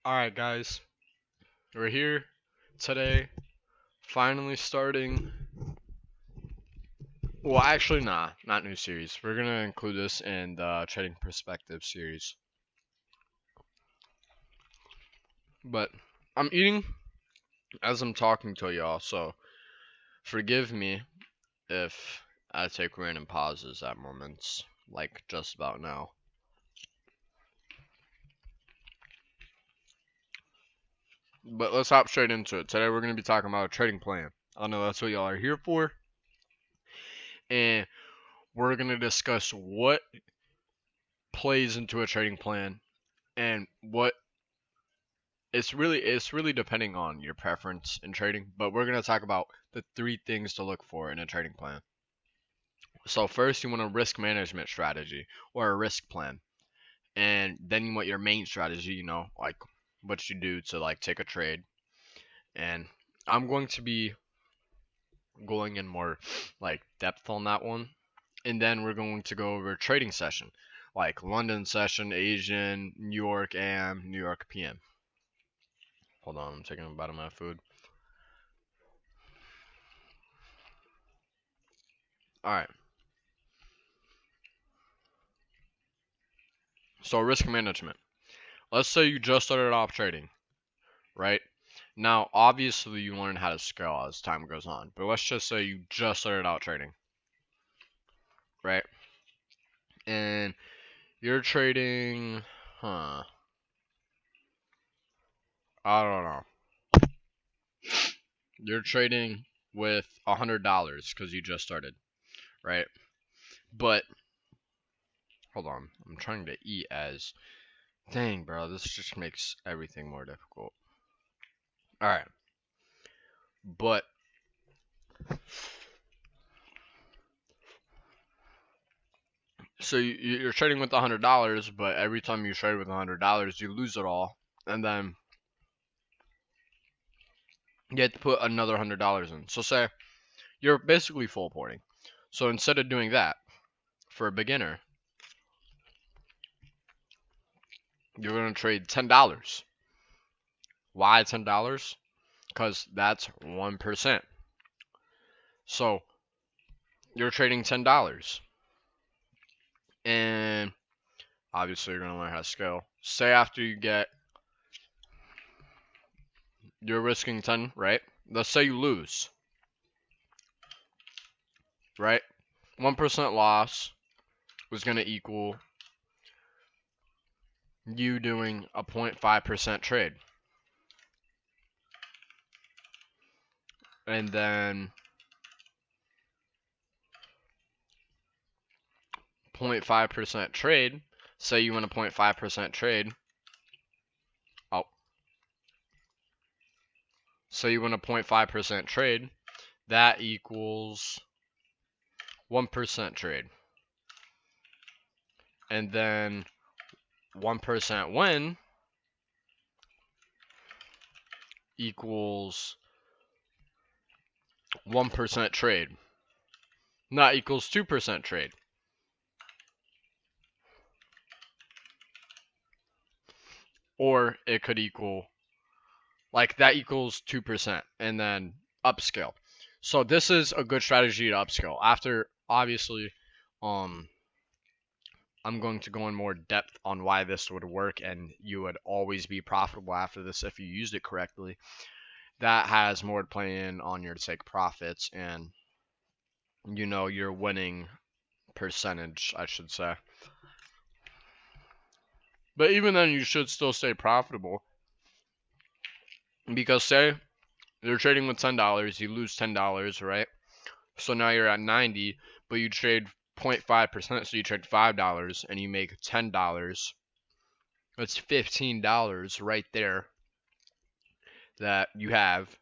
Alright, guys, we're here today, finally starting. Well, actually, not new series. We're gonna include this in the Trading Perspective series. But I'm eating as I'm talking to y'all, so forgive me if I take random pauses at moments, like just about now. But let's hop straight into it. Today, we're gonna be talking about a trading plan. I know that's what y'all are here for, and we're gonna discuss what plays into a trading plan and what it's really depending on your preference in trading, but we're going to talk about the three things to look for in a trading plan. So first you want a risk management strategy or a risk plan. And then you want your main strategy, like what you do to like take a trade. And I'm going to be going in more like depth on that one. And then we're going to go over trading session, like London session, Asian, New York AM, New York PM. Hold on, I'm taking a bite of my food. All right. So risk management. Let's say you just started off trading, right? Now, obviously, you learn how to scale as time goes on, but let's just say you just started out trading, right? And you're trading, huh? I don't know. You're trading with $100 because you just started, right? But hold on, I'm trying to eat as. Dang, bro, this just makes everything more difficult. All right, but so you're trading with $100, but every time you trade with $100, you lose it all, and then you have to put another $100 in. So say you're basically full porting. So instead of doing that for a beginner, you're gonna trade $10. Why $10? Because that's 1%. So you're trading $10, and obviously you're gonna learn how to scale. Say after you get, you're risking 10, right? Let's say you lose, right? 1% loss was gonna equal you doing a 0.5% trade. And then 0.5% trade, say you win a 0.5% trade. Oh, so you win a 0.5% trade, that equals 1% trade. And then 1% win equals 1% trade. Not equals 2% trade. Or it could equal, like that equals 2% and then upscale. So this is a good strategy to upscale. After, obviously, I'm going to go in more depth on why this would work and you would always be profitable after this if you used it correctly. That has more to play in on your take profits and your winning percentage, I should say. But even then, you should still stay profitable because say you're trading with $10, you lose $10, right? So now you're at 90, but you trade 0.5%, so you trade $5 and you make $10. That's $15 right there that you have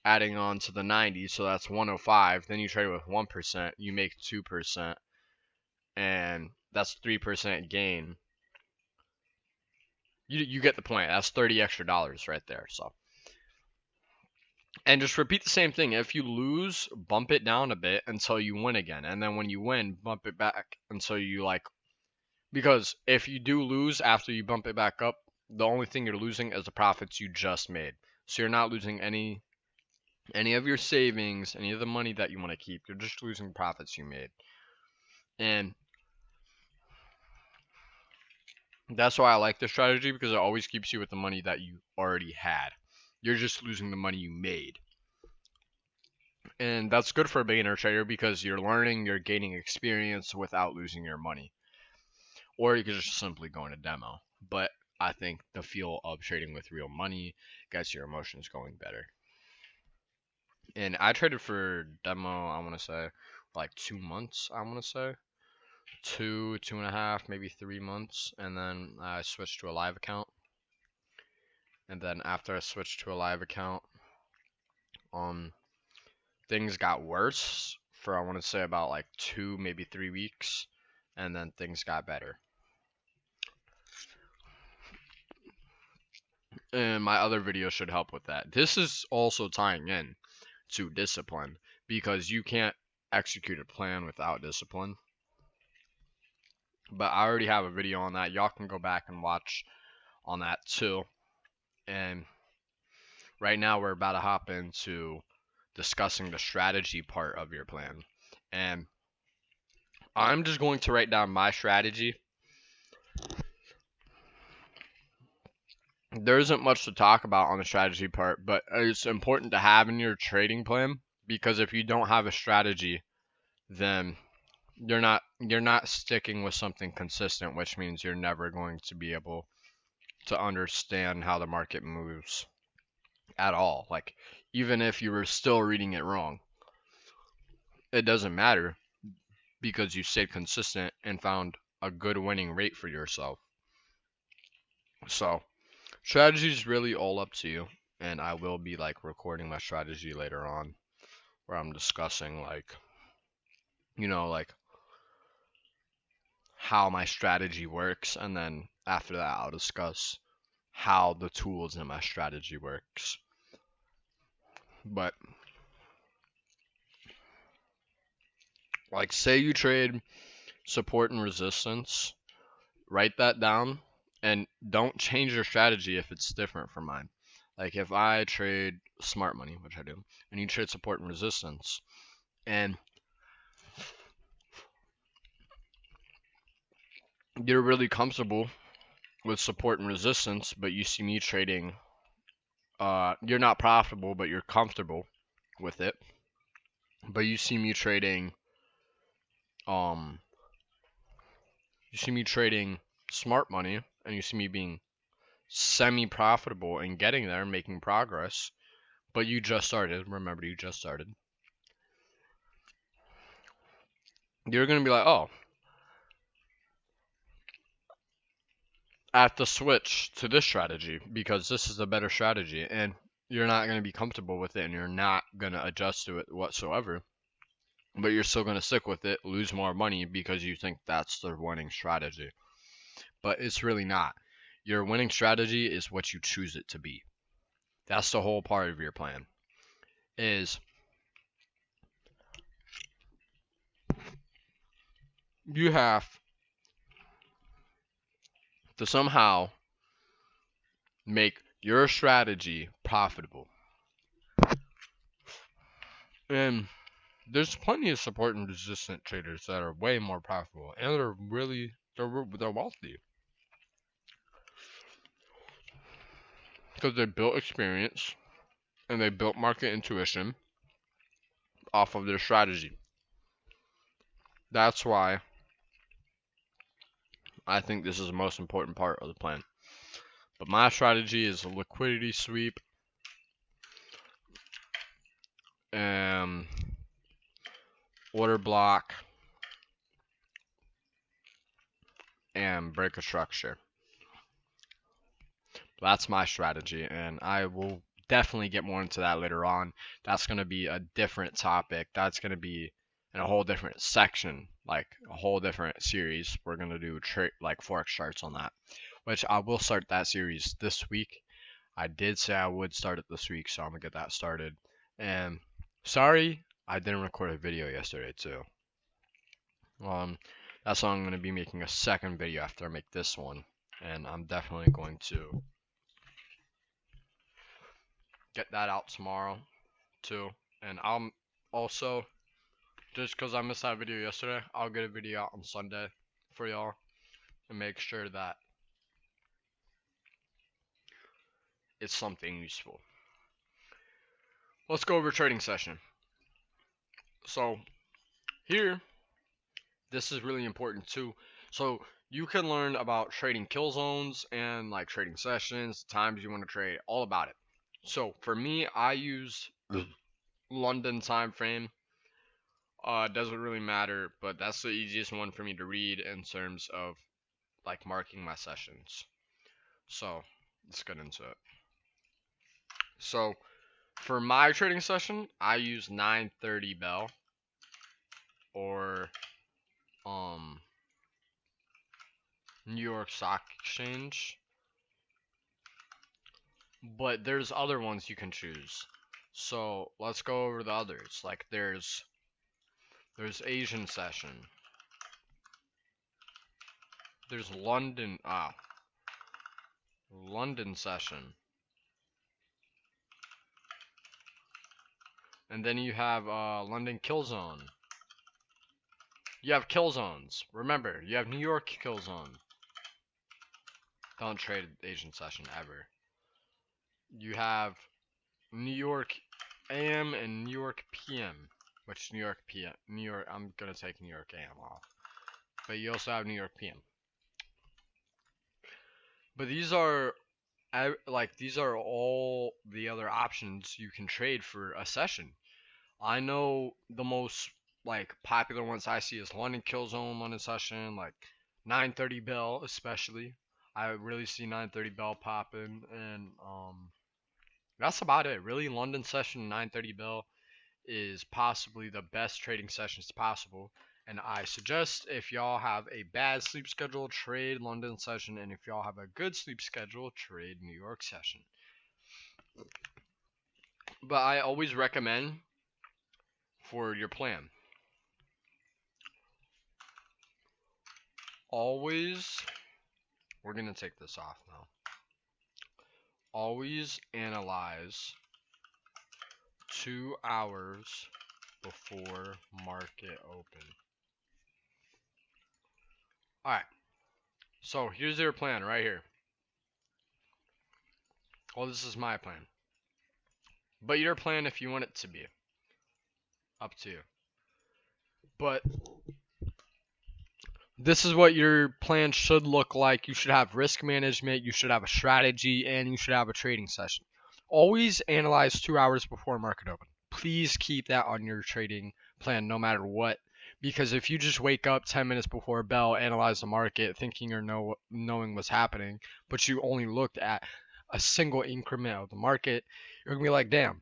adding on to the 90, so that's 105. Then you trade with 1%, you make 2%, and that's 3% gain. You get the point. That's 30 extra dollars right there. So, and just repeat the same thing. If you lose, bump it down a bit until you win again, and then when you win, bump it back until you like. Because if you do lose after you bump it back up, the only thing you're losing is the profits you just made. So you're not losing any of your savings, any of the money that you want to keep. You're just losing profits you made. And that's why I like this strategy, because it always keeps you with the money that you already had. You're just losing the money you made. And that's good for a beginner trader because you're learning, you're gaining experience without losing your money. Or you could just simply go in a demo. But I think the feel of trading with real money gets your emotions going better. And I traded for demo, I want to say, like 2 months, I want to say. 2.5, maybe 3 months. And then I switched to a live account. And then after I switched to a live account, things got worse for, I want to say, about like 2, maybe 3 weeks. And then things got better. And my other video should help with that. This is also tying in to discipline, because you can't execute a plan without discipline. But I already have a video on that. Y'all can go back and watch on that too. And right now we're about to hop into discussing the strategy part of your plan. And I'm just going to write down my strategy. There isn't much to talk about on the strategy part, but it's important to have in your trading plan, because if you don't have a strategy, then you're not sticking with something consistent, which means you're never going to be able to understand how the market moves at all. Like, even if you were still reading it wrong, it doesn't matter, because you stayed consistent and found a good winning rate for yourself. So strategy is really all up to you, and I will be like recording my strategy later on, where I'm discussing like, like how my strategy works, and then after that I'll discuss how the tools in my strategy works. But like, say you trade support and resistance, write that down and don't change your strategy if it's different from mine. Like, if I trade smart money, which I do, and you trade support and resistance, and you're really comfortable with support and resistance, but you see me trading, you're not profitable, but you're comfortable with it. But you see me trading, smart money, and you see me being semi-profitable and getting there, making progress, but you just started. Remember, you just started. You're gonna be like, oh, I have to switch to this strategy because this is a better strategy, and you're not gonna be comfortable with it, and you're not gonna adjust to it whatsoever. But you're still gonna stick with it, lose more money because you think that's the winning strategy. But it's really not. Your winning strategy is what you choose it to be. That's the whole part of your plan. Is you have to somehow make your strategy profitable. And there's plenty of support and resistant traders that are way more profitable, and they're wealthy because they built experience and they built market intuition off of their strategy. That's why I think this is the most important part of the plan. But my strategy is a liquidity sweep, order block, and break a structure. That's my strategy, and I will definitely get more into that later on. That's going to be a different topic. That's going to be in a whole different section, like a whole different series. We're going to do like forex charts on that, which I will start that series this week. I did say I would start it this week, so I'm going to get that started. And sorry I didn't record a video yesterday too. That's why I'm going to be making a second video after I make this one. and I'm definitely going to get that out tomorrow too. And I'm also, just because I missed that video yesterday, I'll get a video out on Sunday for y'all and make sure that it's something useful. Let's go over trading session. So here, this is really important too. So you can learn about trading kill zones and like trading sessions, times you want to trade, all about it. So for me, I use London time frame. Doesn't really matter, but that's the easiest one for me to read in terms of like marking my sessions. So let's get into it. So for my trading session, I use 9:30 bell or New York Stock Exchange. But there's other ones you can choose. So let's go over the others. Like there's Asian session. There's London session. And then you have London kill zone. You have kill zones. Remember, you have New York kill zone. Don't trade Asian session ever. You have New York AM and New York PM, which New York PM. I'm gonna take New York AM off. But you also have New York PM. But these are these are all the other options you can trade for a session. I know the most like popular ones I see is London kill zone, London session, like 9:30 bell especially. I really see 9:30 bell popping, and that's about it. Really, London session 9:30 bell is possibly the best trading sessions possible. And I suggest if y'all have a bad sleep schedule, trade London session, and if y'all have a good sleep schedule, trade New York session. But I always recommend for your plan, always, we're going to take this off now. Always analyze 2 hours before market open. Alright, so here's your plan right here. Well, this is my plan. But your plan if you want it to be. Up to you. But this is what your plan should look like. You should have risk management, you should have a strategy, and you should have a trading session. Always analyze 2 hours before market open. Please keep that on your trading plan no matter what. Because if you just wake up 10 minutes before bell, analyze the market, thinking or knowing what's happening, but you only looked at a single increment of the market, you're going to be like, damn,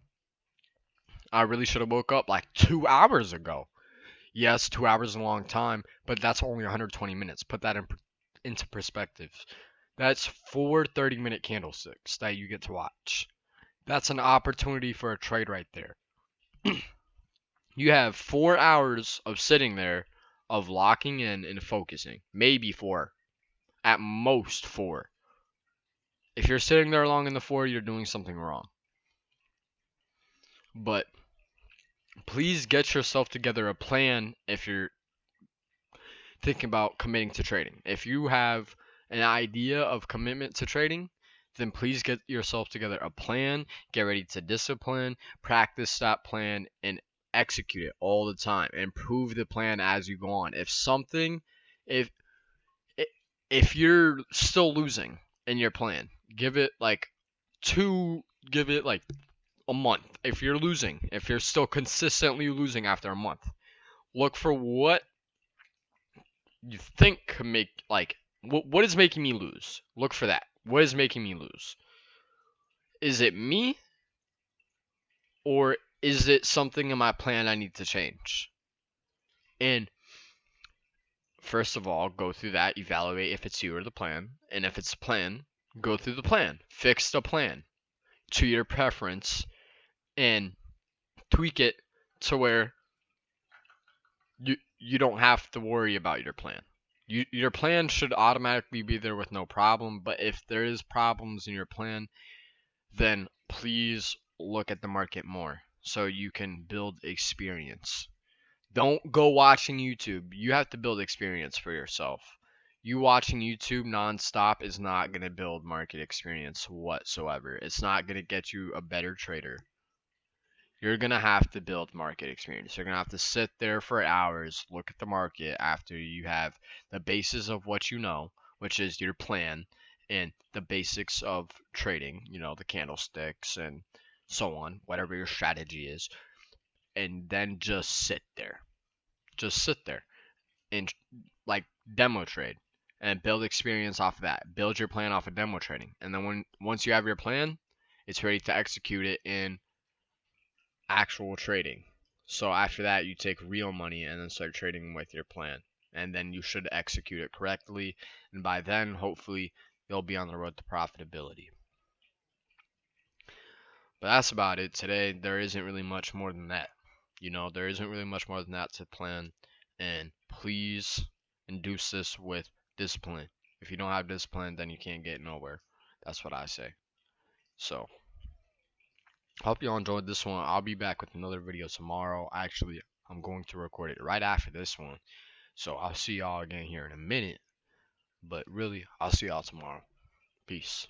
I really should have woke up like 2 hours ago. Yes, 2 hours is a long time, but that's only 120 minutes. Put that into perspective. That's 4 30-minute candlesticks that you get to watch. That's an opportunity for a trade right there. You have 4 hours of sitting there, of locking in and focusing. Maybe 4. At most 4. If you're sitting there long in the 4, you're doing something wrong. But please get yourself together a plan if you're thinking about committing to trading. If you have an idea of commitment to trading, then please get yourself together a plan, get ready to discipline, practice that plan, and execute it all the time. Improve the plan as you go on. If you're still losing in your plan, give it like a month. If you're still consistently losing after a month, look for what you think could make, like, what is making me lose. Look for that. What is making me lose? Is it me, or is it something in my plan I need to change? And first of all, go through that, evaluate if it's you or the plan, and if it's the plan, go through the plan, fix the plan to your preference, and tweak it to where you don't have to worry about your plan. Your plan should automatically be there with no problem, but if there is problems in your plan, then please look at the market more so you can build experience. Don't go watching YouTube. You have to build experience for yourself. You watching YouTube nonstop is not going to build market experience whatsoever. It's not going to get you a better trader. You're going to have to build market experience. You're going to have to sit there for hours, look at the market after you have the basis of what you know, which is your plan and the basics of trading, the candlesticks and so on, whatever your strategy is, and then just sit there. Just sit there and like demo trade and build experience off of that. Build your plan off of demo trading. And then once you have your plan, it's ready to execute it in actual trading. So after that, you take real money and then start trading with your plan. And then you should execute it correctly. And by then, hopefully, you'll be on the road to profitability. But that's about it today. There isn't really much more than that. There isn't really much more than that to plan. And please induce this with discipline. If you don't have discipline, then you can't get nowhere. That's what I say. So, hope y'all enjoyed this one. I'll be back with another video tomorrow. Actually, I'm going to record it right after this one. So, I'll see y'all again here in a minute. But really, I'll see y'all tomorrow. Peace.